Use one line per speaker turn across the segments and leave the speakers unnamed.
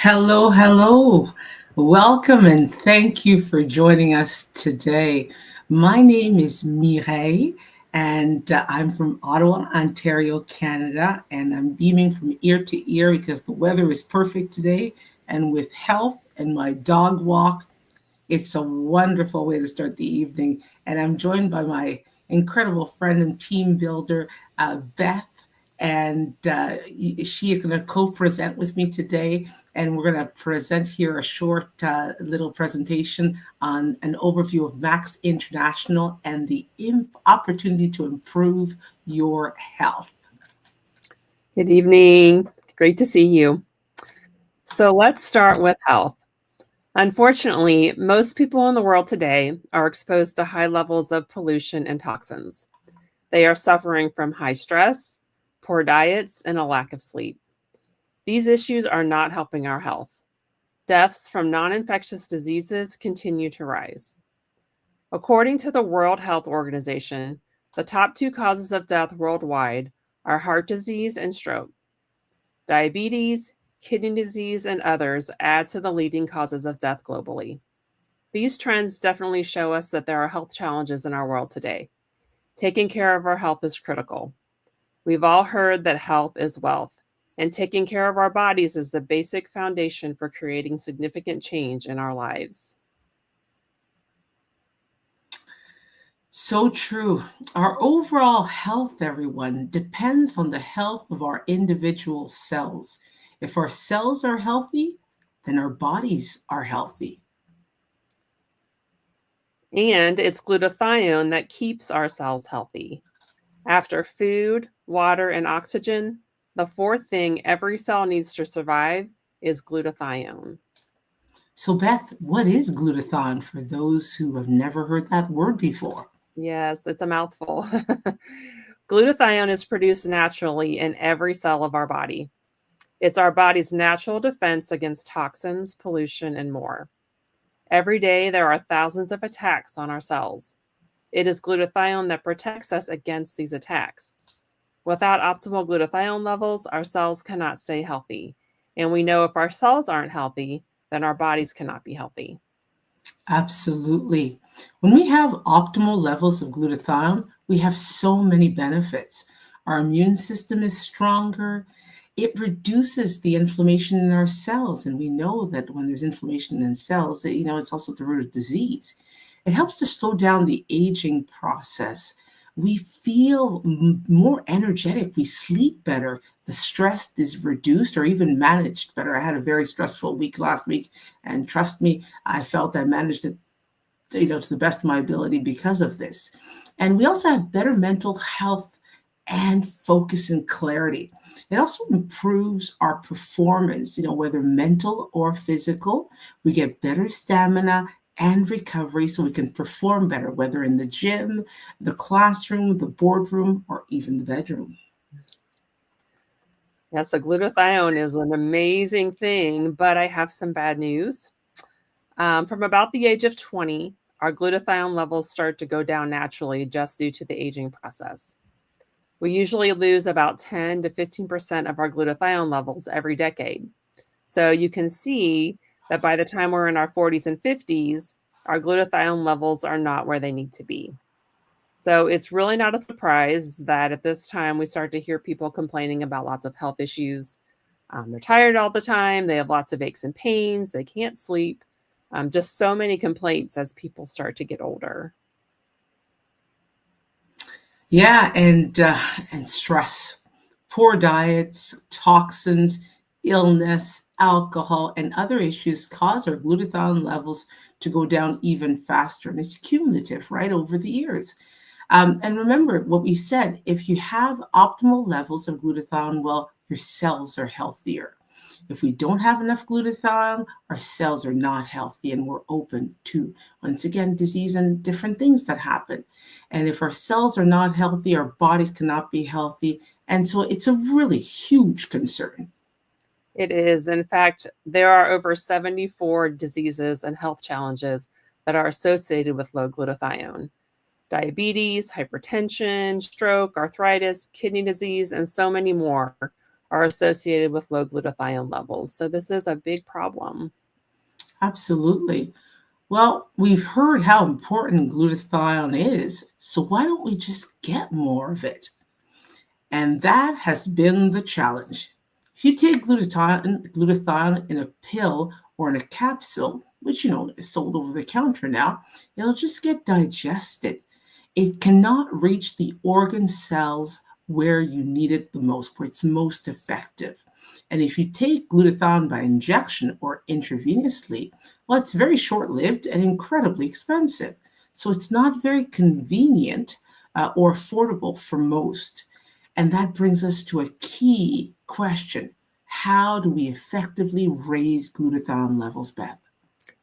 Hello, hello. Welcome and thank you for joining us today. My name is Mireille and I'm from Ottawa, Ontario, Canada, and I'm beaming from ear to ear because the weather is perfect today. And with health and my dog walk, it's a wonderful way to start the evening. And I'm joined by my incredible friend and team builder, Beth. And she is going to co present with me today. And we're going to present here a short little presentation on an overview of Max International and the opportunity to improve your health.
Good evening. Great to see you. So let's start with health. Unfortunately, most people in the world today are exposed to high levels of pollution and toxins. They are suffering from high stress, poor diets, and a lack of sleep. These issues are not helping our health. Deaths from non-infectious diseases continue to rise. According to the World Health Organization, the top two causes of death worldwide are heart disease and stroke. Diabetes, kidney disease, and others add to the leading causes of death globally. These trends definitely show us that there are health challenges in our world today. Taking care of our health is critical. We've all heard that health is wealth, and taking care of our bodies is the basic foundation for creating significant change in our lives.
So true. Our overall health, everyone, depends on the health of our individual cells. If our cells are healthy, then our bodies are healthy.
And it's glutathione that keeps our cells healthy. After food, water, and oxygen, the fourth thing every cell needs to survive is glutathione.
So, Beth, what is glutathione for those who have never heard that word before?
Yes, it's a mouthful. Glutathione is produced naturally in every cell of our body. It's our body's natural defense against toxins, pollution, and more. Every day, there are thousands of attacks on our cells. It is glutathione that protects us against these attacks. Without optimal glutathione levels, our cells cannot stay healthy. And we know if our cells aren't healthy, then our bodies cannot be healthy.
Absolutely. When we have optimal levels of glutathione, we have so many benefits. Our immune system is stronger. It reduces the inflammation in our cells. And we know that when there's inflammation in cells, it's also the root of disease. It helps to slow down the aging process. We feel more energetic. We sleep better. The stress is reduced or even managed better. I had a very stressful week last week, and trust me, I felt I managed it, to the best of my ability because of this. And we also have better mental health and focus and clarity. It also improves our performance, whether mental or physical. We get better stamina and recovery so we can perform better, whether in the gym, the classroom, the boardroom, or even the bedroom.
Yes, so glutathione is an amazing thing, but I have some bad news. From about the age of 20, our glutathione levels start to go down naturally just due to the aging process. We usually lose about 10 to 15% of our glutathione levels every decade. So you can see that by the time we're in our 40s and 50s, our glutathione levels are not where they need to be. So it's really not a surprise that at this time we start to hear people complaining about lots of health issues. They're tired all the time. They have lots of aches and pains. They can't sleep. Just so many complaints as people start to get older.
Yeah, and stress, poor diets, toxins, illness, alcohol, and other issues cause our glutathione levels to go down even faster. And it's cumulative, right, over the years. And remember what we said, if you have optimal levels of glutathione, well, your cells are healthier. If we don't have enough glutathione, our cells are not healthy and we're open to, once again, disease and different things that happen. And if our cells are not healthy, our bodies cannot be healthy. And so it's a really huge concern.
It is. In fact, there are over 74 diseases and health challenges that are associated with low glutathione. Diabetes, hypertension, stroke, arthritis, kidney disease, and so many more are associated with low glutathione levels. So this is a big problem.
Absolutely. Well, we've heard how important glutathione is, so why don't we just get more of it? And that has been the challenge. If you take glutathione in a pill or in a capsule, which is sold over the counter now, it'll just get digested. It cannot reach the organ cells where you need it the most, where it's most effective. And if you take glutathione by injection or intravenously, well, it's very short lived and incredibly expensive. So it's not very convenient or affordable for most. And that brings us to a key question. How do we effectively raise glutathione levels, Beth?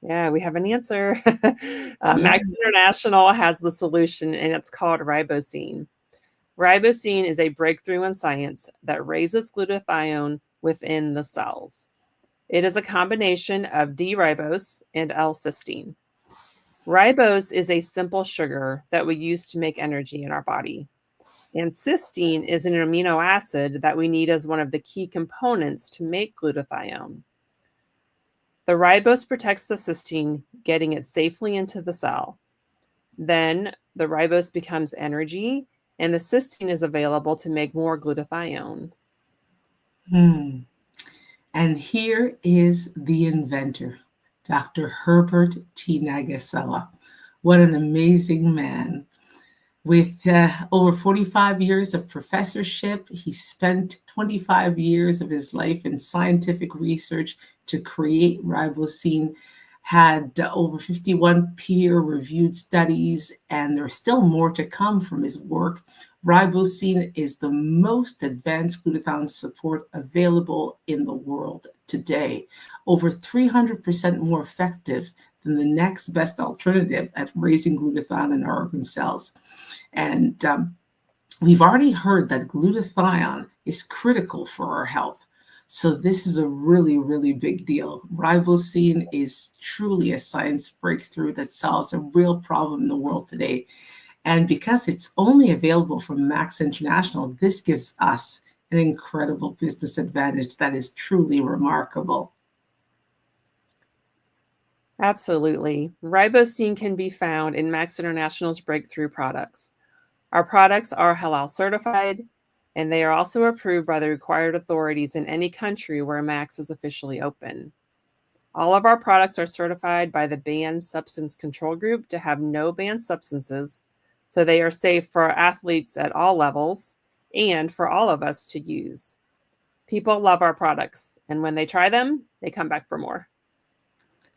Yeah, we have an answer. Max International has the solution, and it's called ribosine. Ribosine is a breakthrough in science that raises glutathione within the cells. It is a combination of D-ribose and L-cysteine. Ribose is a simple sugar that we use to make energy in our body. And cysteine is an amino acid that we need as one of the key components to make glutathione. The ribose protects the cysteine, getting it safely into the cell. Then the ribose becomes energy, and the cysteine is available to make more glutathione.
Hmm. And here is the inventor, Dr. Herbert T. Nagasawa. What an amazing man. With over 45 years of professorship, he spent 25 years of his life in scientific research to create ribosine, had over 51 peer-reviewed studies, and there's still more to come from his work. Ribosine is the most advanced glutathione support available in the world today, over 300% more effective than the next best alternative at raising glutathione in our organ cells. And we've already heard that glutathione is critical for our health. So this is a really, really big deal. Ribosine is truly a science breakthrough that solves a real problem in the world today. And because it's only available from Max International, this gives us an incredible business advantage that is truly remarkable.
Absolutely. Ribosine can be found in Max International's breakthrough products. Our products are halal certified, and they are also approved by the required authorities in any country where Max is officially open. All of our products are certified by the Banned Substance Control Group to have no banned substances, so they are safe for athletes at all levels and for all of us to use. People love our products, and when they try them, they come back for more.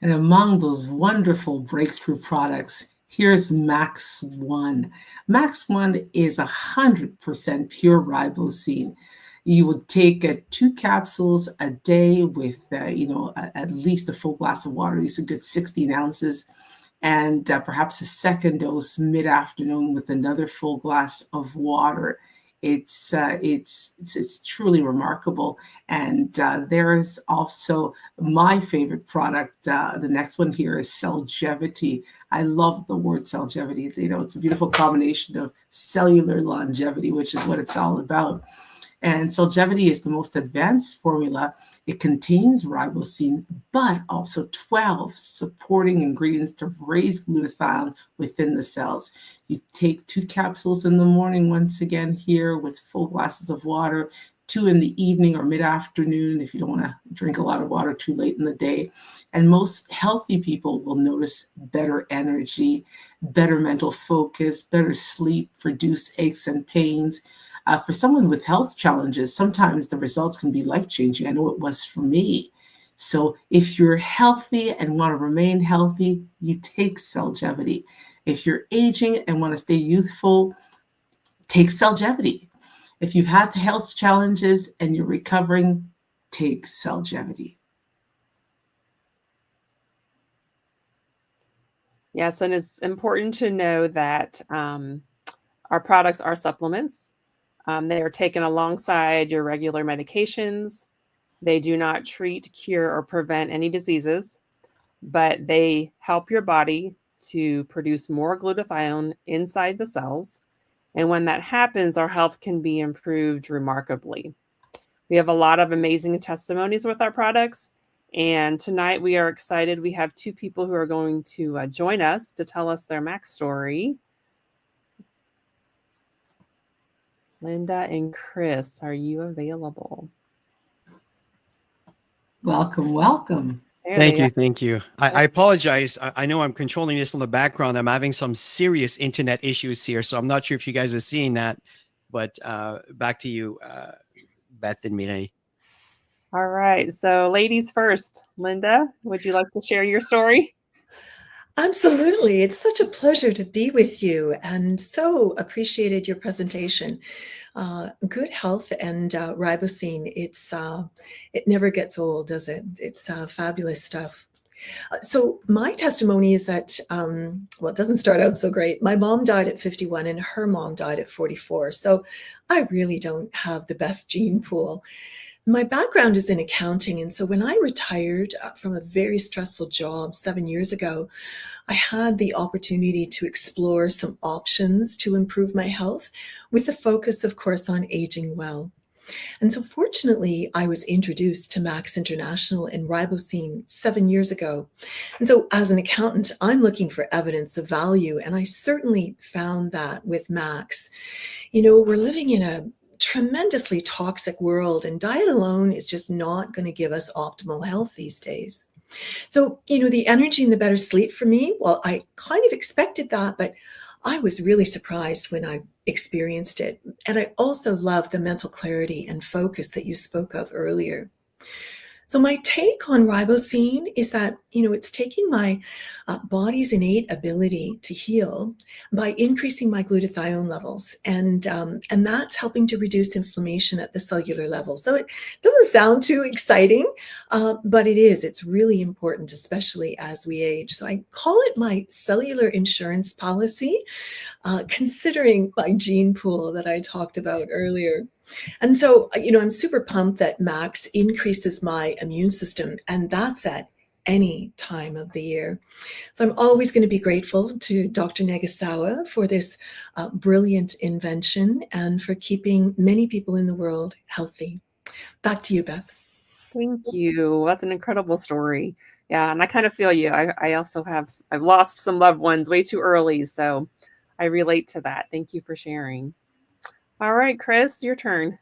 And among those wonderful breakthrough products, here's Max One. Max One is 100% pure ribosine. You would take 2 capsules a day with, at least a full glass of water, at least a good 16 ounces, and perhaps a second dose mid-afternoon with another full glass of water. It's truly remarkable. And there is also my favorite product. The next one here is Celgevity. I love the word Celgevity. It's a beautiful combination of cellular longevity, which is what it's all about. And Celgevity is the most advanced formula. It contains ribosine, but also 12 supporting ingredients to raise glutathione within the cells. You take 2 capsules in the morning, once again here with full glasses of water, 2 in the evening or mid-afternoon if you don't want to drink a lot of water too late in the day. And most healthy people will notice better energy, better mental focus, better sleep, reduce aches and pains. For someone with health challenges, sometimes the results can be life-changing. I know it was for me. So if you're healthy and want to remain healthy, you take Celgevity. If you're aging and want to stay youthful, take Celgevity. If you've had health challenges and you're recovering, take Celgevity.
Yes, and it's important to know that our products are supplements. They are taken alongside your regular medications. They do not treat, cure, or prevent any diseases, but they help your body to produce more glutathione inside the cells. And when that happens, our health can be improved remarkably. We have a lot of amazing testimonies with our products. And tonight we are excited. We have two people who are going to join us to tell us their Mac story. Linda and Chris, are you available?
Welcome, welcome.
There
Thank
they
you.
are.
Thank you. I apologize. I know I'm controlling this in the background. I'm having some serious internet issues here, so I'm not sure if you guys are seeing that. But back to you, Beth and Mireille.
All right. So, ladies first. Linda, would you like to share your story?
Absolutely. It's such a pleasure to be with you and so appreciated your presentation. Good health and ribosine, it never gets old, does it? It's fabulous stuff. So my testimony is that, well, it doesn't start out so great. My mom died at 51 and her mom died at 44. So I really don't have the best gene pool. My background is in accounting. And so when I retired from a very stressful job 7 years ago, I had the opportunity to explore some options to improve my health with a focus, of course, on aging well. And so fortunately, I was introduced to Max International and Ribosine 7 years ago. And so as an accountant, I'm looking for evidence of value. And I certainly found that with Max. You know, we're living in a tremendously toxic world, and diet alone is just not going to give us optimal health these days. So, you know, the energy and the better sleep for me, well, I kind of expected that, but I was really surprised when I experienced it. And I also love the mental clarity and focus that you spoke of earlier. So my take on ribosine is that, you know, it's taking my body's innate ability to heal by increasing my glutathione levels. And that's helping to reduce inflammation at the cellular level. So it doesn't sound too exciting, but it is. It's really important, especially as we age. So I call it my cellular insurance policy, considering my gene pool that I talked about earlier. And so, you know, I'm super pumped that Max increases my immune system, and that's at any time of the year. So I'm always going to be grateful to Dr. Negasawa for this brilliant invention and for keeping many people in the world healthy. Back to you, Beth.
Thank you. That's an incredible story. Yeah, and I kind of feel you. I also I've lost some loved ones way too early, so I relate to that. Thank you for sharing. All right, Chris, your turn.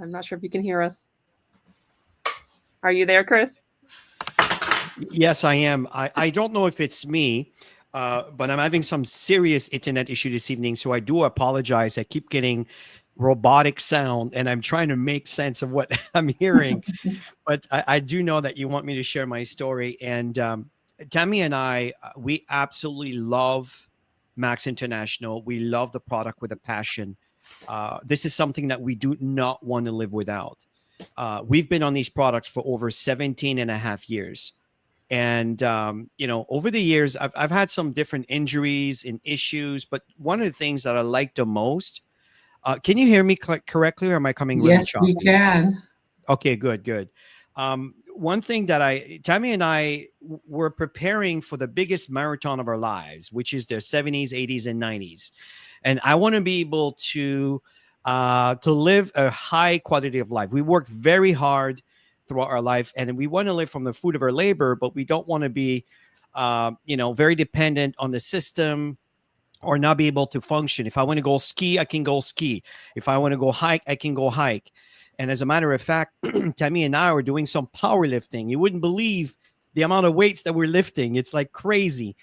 I'm not sure if you can hear us. Are you there, Chris?
Yes, I am. I don't know if it's me, but I'm having some serious internet issue this evening, so I do apologize. I keep getting robotic sound, and I'm trying to make sense of what I'm hearing. But I do know that you want me to share my story. And Tammy and I, we absolutely love Max International. We love the product with a passion. This is something that we do not want to live without. We've been on these products for over 17 and a half years. And, you know, over the years, I've had some different injuries and issues. But one of the things that I like the most, can you hear me correctly, or am I coming really
Yes,
choppy?
we can.
Okay, good. One thing that Tammy and I were preparing for the biggest marathon of our lives, which is the 70s, 80s, and 90s. And I want to be able to live a high quality of life. We worked very hard throughout our life, and we want to live from the fruit of our labor, but we don't want to be, very dependent on the system or not be able to function. If I want to go ski, I can go ski. If I want to go hike, I can go hike. And as a matter of fact, Tammy and I were doing some powerlifting. You wouldn't believe the amount of weights that we're lifting. It's like crazy.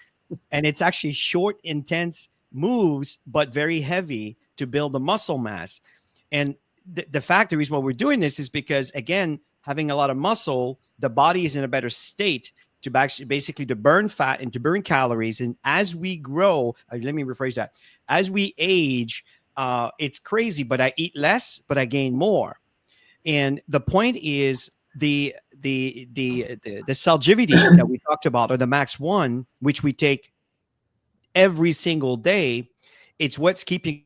And it's actually short, intense moves, but very heavy to build the muscle mass. And the fact, the reason why we're doing this is because, again, having a lot of muscle, the body is in a better state to basically to burn fat and to burn calories. And as we grow, let me rephrase that. As we age, it's crazy, but I eat less, but I gain more. And the point is the Salgivity that we talked about, or the Max One, which we take every single day. It's what's keeping,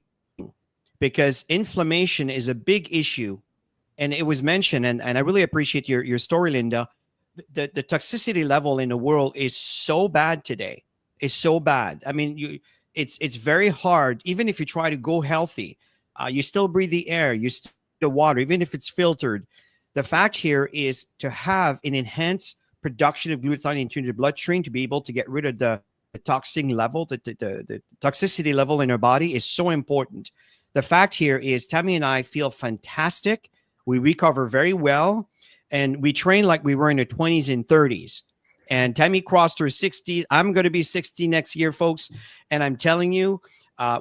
because inflammation is a big issue. And it was mentioned, and I really appreciate your story, Linda. The toxicity level in the world is so bad today. It's so bad. I mean, it's very hard, even if you try to go healthy. You still breathe the air, you still the water, even if it's filtered. The fact here is to have an enhanced production of glutathione into the bloodstream to be able to get rid of the toxin level, the toxicity level in our body is so important. The fact here is Tammy and I feel fantastic. We recover very well, and we train like we were in the 20s and 30s. And Tammy crossed her 60. I'm going to be 60 next year, folks. And I'm telling you,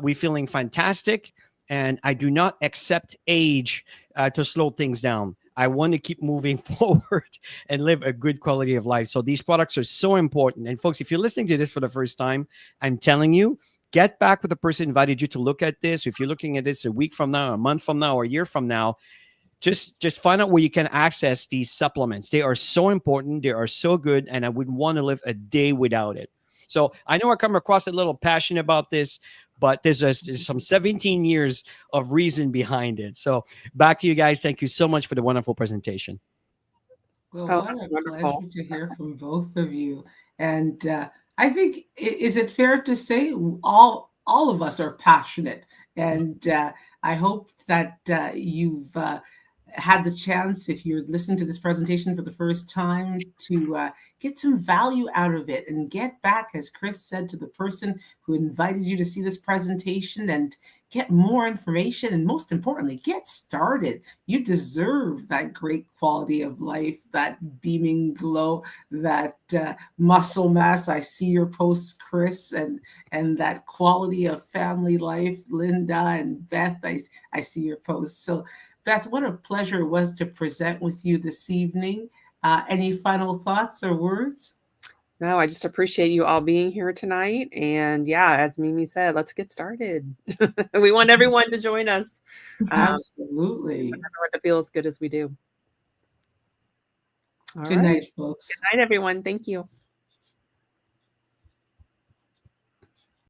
we're feeling fantastic. And I do not accept age to slow things down. I want to keep moving forward and live a good quality of life. So these products are so important. And folks, if you're listening to this for the first time, I'm telling you, get back with the person who invited you to look at this. If you're looking at this a week from now, a month from now, or a year from now, just find out where you can access these supplements. They are so important. They are so good. And I wouldn't want to live a day without it. So I know I come across a little passionate about this, but there's some 17 years of reason behind it. So back to you guys. Thank you so much for the wonderful presentation.
Well,
Oh,
what a
that's wonderful.
pleasure to hear from both of you. And I think, is it fair to say all of us are passionate? And I hope that you've had the chance, if you're listening to this presentation for the first time, to get some value out of it and get back, as Chris said, to the person who invited you to see this presentation and get more information. And most importantly, get started. You deserve that great quality of life, that beaming glow, that muscle mass. I see your posts, Chris, and that quality of family life, Linda and Beth. I see your posts. So Beth, what a pleasure it was to present with you this evening. Any final thoughts or words?
No, I just appreciate you all being here tonight. And yeah, as Mimi said, let's get started. We want everyone to join us.
Absolutely.
Everyone to feel as good as we do. All
Good
right.
night, folks.
Good night, everyone. Thank you.